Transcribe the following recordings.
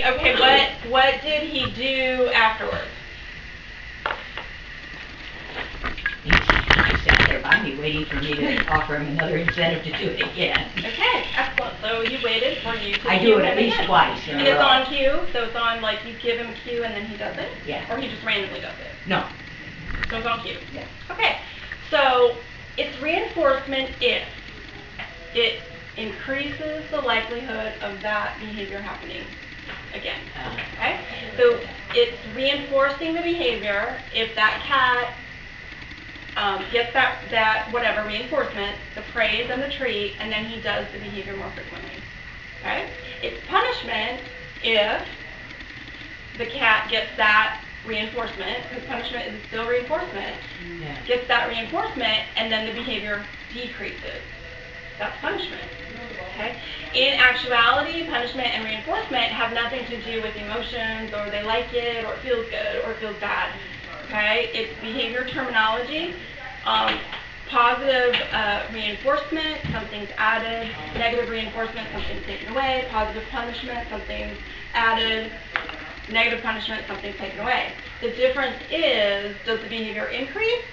Okay, what did he do afterwards? He sat there by me waiting for me to offer him another incentive to do it again. Okay, excellent. So you waited for you to I do it at least twice in a And it's row. on cue? So it's on, like, you give him a cue and then he does it? Yeah. Or he just randomly does it? No. So it's on cue? Yeah. Okay, so it's reinforcement if it increases the likelihood of that behavior happening again. Okay? So it's reinforcing the behavior if that cat gets that whatever reinforcement, the praise and the treat, and then he does the behavior more frequently. Okay? It's punishment if the cat gets that reinforcement, because punishment is still reinforcement, gets that reinforcement, and then the behavior decreases. That's punishment. Okay? In actuality, punishment and reinforcement have nothing to do with emotions, or they like it, or it feels good, or it feels bad. Okay? It's behavior terminology. Positive reinforcement, something's added. Negative reinforcement, something's taken away. Positive punishment, something's added. Negative punishment, something's taken away. The difference is, does the behavior increase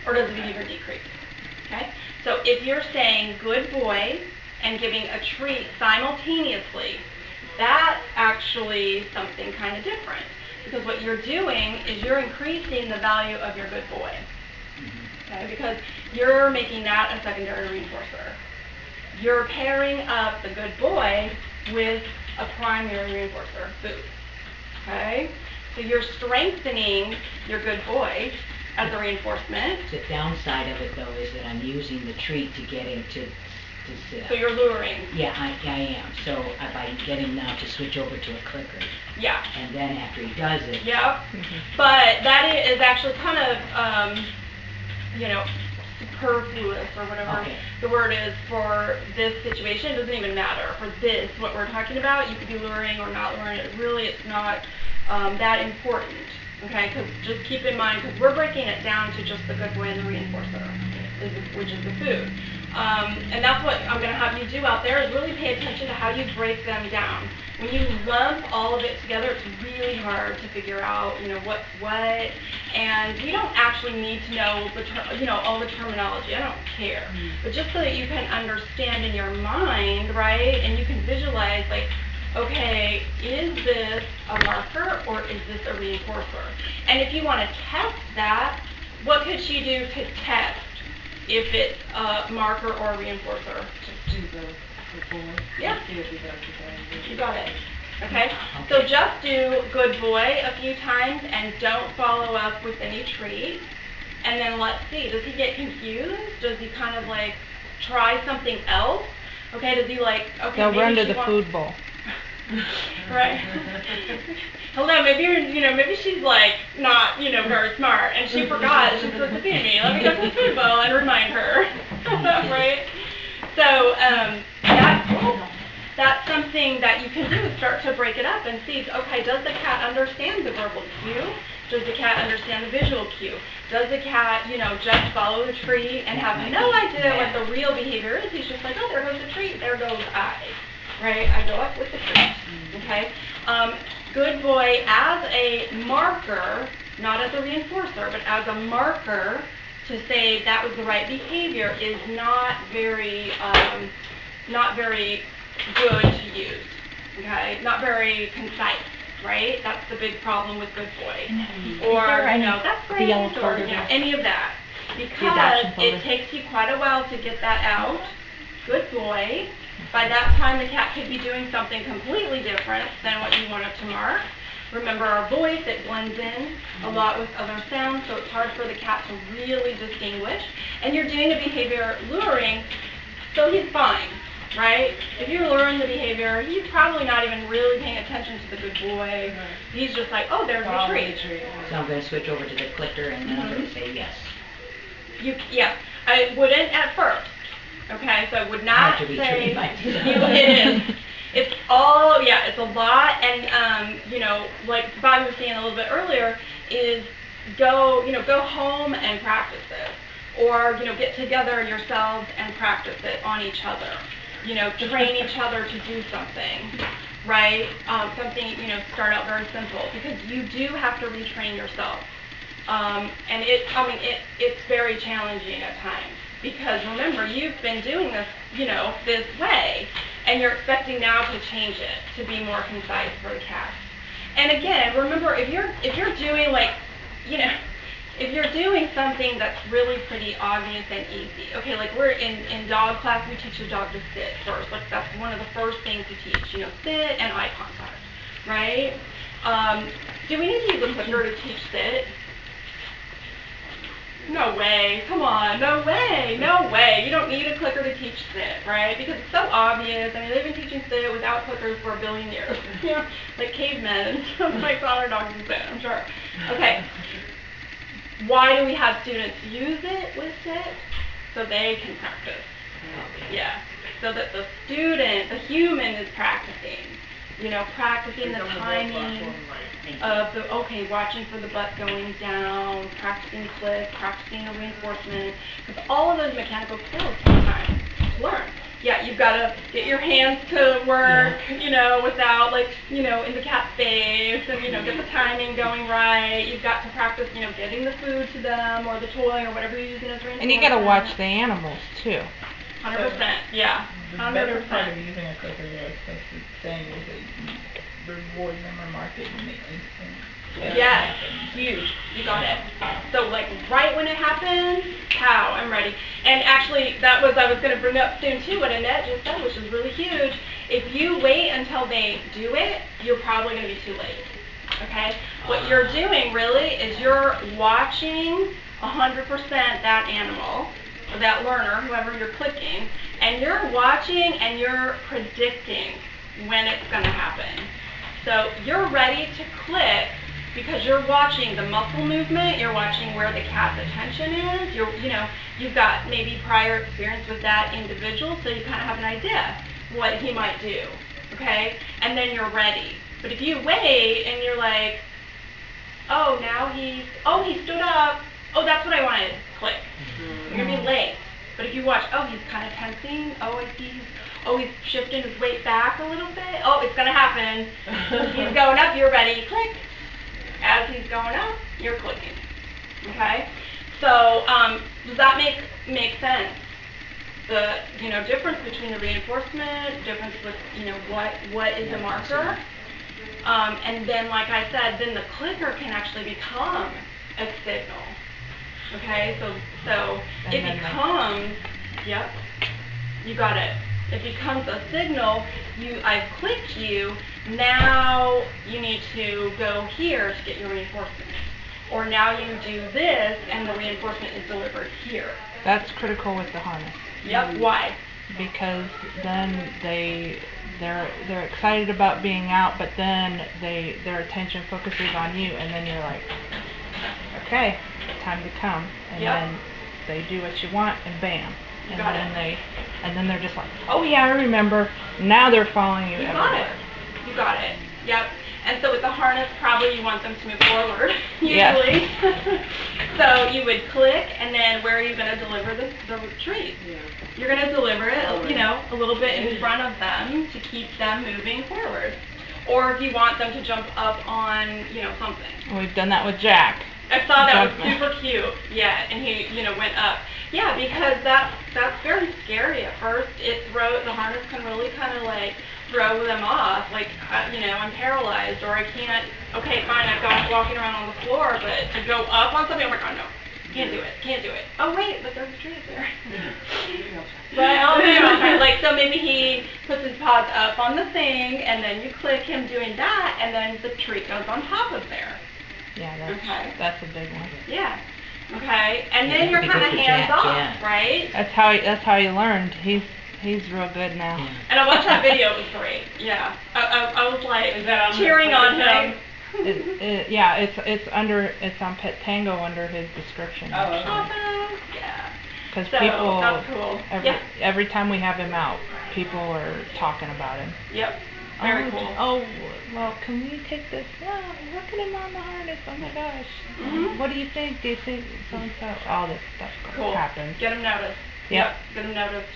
or does the behavior decrease? Okay? So if you're saying good boy and giving a treat simultaneously, that's actually something kind of different. Because what you're doing is you're increasing the value of your good boy. Okay? Because you're making that a secondary reinforcer. You're pairing up the good boy with a primary reinforcer, food. Okay? So you're strengthening your good boy as a reinforcement. The downside of it, though, is that I'm using the treat to get him to sit. So you're luring. Yeah, I am. So if I get him now to switch over to a clicker. Yeah. And then after he does it. Yep. But that is actually kind of, superfluous or whatever the word is for this situation. It doesn't even matter. For this, what we're talking about, you could be luring or not luring. It's not that important. Okay, because just keep in mind, because we're breaking it down to just the good boy and the reinforcer, which is the food. And that's what I'm going to have you do out there, is really pay attention to how you break them down. When you lump all of it together, it's really hard to figure out, what's what, and you don't actually need to know all the terminology. I don't care. But just so that you can understand in your mind, right, and you can visualize, like, okay, is this a marker or is this a reinforcer? And if you want to test that, what could she do to test if it's a marker or a reinforcer? Just do the boy. Yeah. See if he does the You got it. Okay? So just do good boy a few times and don't follow up with any treat. And then let's see, does he get confused? Does he kind of like try something else? Okay, does he like, okay, They'll run to she the food bowl. Right. Hello, maybe she's like not, very smart and she forgot she's supposed to feed me. Let me go to the food bowl and remind her. Right? So that's something that you can do, start to break it up and see, okay, does the cat understand the verbal cue? Does the cat understand the visual cue? Does the cat, just follow the treat and have no idea what the real behavior is? He's just like, oh, there goes the treat, there goes I. Right? I go up with the treat. Okay? Good boy as a marker, not as a reinforcer, but as a marker to say that was the right behavior is not very good to use. Okay? Not very concise. Right? That's the big problem with good boy. Or, that's great, or, any of that. Because it takes you quite a while to get that out. Good boy. By that time, the cat could be doing something completely different than what you want it to mark. Remember our voice, it blends in a lot with other sounds, so it's hard for the cat to really distinguish. And you're doing the behavior luring, so he's fine, right? If you're luring the behavior, he's probably not even really paying attention to the good boy. He's just like, oh, there's the treat. So I'm going to switch over to the clicker and then I'm going to say yes. Yeah, I wouldn't at first. Okay, so I would not say, it is. It's all, it's a lot, and, like Bobby was saying a little bit earlier, is go home and practice it. Or, get together yourselves and practice it on each other. Train each other to do something. right? Something, start out very simple, because you do have to retrain yourself. And it's very challenging at times, because remember, you've been doing this, this way, and you're expecting now to change it, to be more concise for the cast. And again, remember, if you're doing if you're doing something that's really pretty obvious and easy, okay, like we're in dog class, we teach the dog to sit first. Like that's one of the first things to teach, sit and eye contact, right? Do we need to use a clicker to teach sit? No way, come on, no way. You don't need a clicker to teach sit, right? Because it's so obvious. I mean, they've been teaching sit without clickers for 1 billion years, like cavemen, like taught our dogs to sit, I'm sure. Okay. Why do we have students use it with sit? So they can practice. Yeah. So that the student, the human, is practicing. Practicing the timing of watching for the butt going down, practicing click, practicing the reinforcement. Because all of those mechanical skills take time to learn. Yeah, you've got to get your hands to work, without in the cat face, and get the timing going right. You've got to practice, getting the food to them or the toy or whatever you're using as reinforcement. And you got to watch the animals too. 100%, yeah. The better part of using a clicker, especially saying, is that you reward them or mark it immediately. Yes, huge. You got it. So right when it happens, pow, I'm ready. And actually, I was going to bring up soon too what Annette just said, which is really huge. If you wait until they do it, you're probably going to be too late. Okay? What you're doing really is you're watching 100% that animal, or that learner, whoever you're clicking, and you're watching and you're predicting when it's going to happen. So you're ready to click because you're watching the muscle movement, you're watching where the cat's attention is, you've got maybe prior experience with that individual, so you kind of have an idea what he might do, okay? And then you're ready. But if you wait and you're like, he stood up, that's what I wanted, click. You're going to be late. But if you watch, he's kind of tensing, I see, he's shifting his weight back a little bit, it's going to happen. He's going up, you're ready, click. As he's going up, you're clicking, okay? So, does that make sense? The, difference between the reinforcement, difference with, what is a marker, and then, like I said, then the clicker can actually become a signal. Okay, so it becomes, yep, you got it. It becomes a signal. I've clicked you. Now you need to go here to get your reinforcement, or now you do this and the reinforcement is delivered here. That's critical with the harness. Yep. Why? Because then they're excited about being out, but then their attention focuses on you, and then you're like, okay, time to come, and then they do what you want, and bam, and then they're just like, oh yeah, I remember. Now they're following you everywhere. You got it. Yep. And so with the harness, probably you want them to move forward, usually. Yes. So you would click, and then where are you going to deliver the treat? Yeah. You're going to deliver it, a little bit in front of them to keep them moving forward. Or if you want them to jump up on, something. We've done that with Jack. I saw that was super cute. Yeah, and he, went up. Yeah, because that's very scary at first. The harness can really kind of throw them off. I'm paralyzed, or I can't. Okay, fine, I've got walking around on the floor, but to go up on something, I'm like, oh no, can't do it. Oh wait, but there's a tree up there. But so maybe he puts his paws up on the thing, and then you click him doing that, and then the treat goes on top of there. Yeah, that's a big one. Yeah. Okay, and then you're kind of hands off, right? That's how he learned. He's real good now. Yeah. And I watched that video. It was great. Yeah, I was cheering on him. It's on Pet Tango under his description. Oh, awesome. Yeah. Because that's cool. Every time we have him out, people are talking about him. Yep. Very cool. Oh, well, can we take this? Wow, look at him on the harness. Oh my gosh. Mm-hmm. What do you think? Do you think so-and-so? All this stuff happens. Get him noticed. Yep. Get him noticed.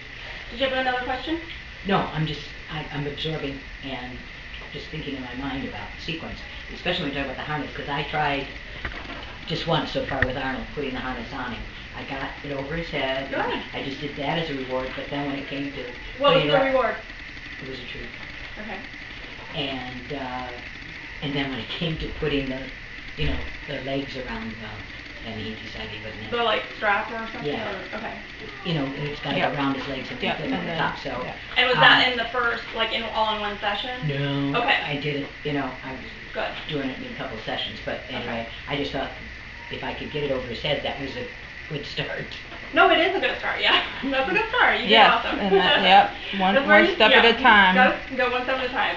Did you have another question? No, I'm absorbing, and of just thinking in my mind about the sequence, especially when we talk about the harness, because I tried just once so far with Arnold, putting the harness on him. I got it over his head. Good. I just did that as a reward, but then when it came to What was putting the it up, reward? it was a treat. Okay. And then when it came to putting the, you know, the legs around, then he decided he wasn't The like strap or something? Yeah. Or, okay. you know, it's got to Yeah. go around his legs and Yeah, flip it on and the then- top, so. yeah. And was that in the first, like all in one session? No. Okay. I did it, you know, I was Good. doing it in a couple of sessions, but anyway, Okay. I just thought if I could get it over his head, that was a good start. No, it is a good start, yeah. That's a good start. You did Yes, awesome. and that, yep, one That's where one you- step yeah, at a time. Go one step at a time.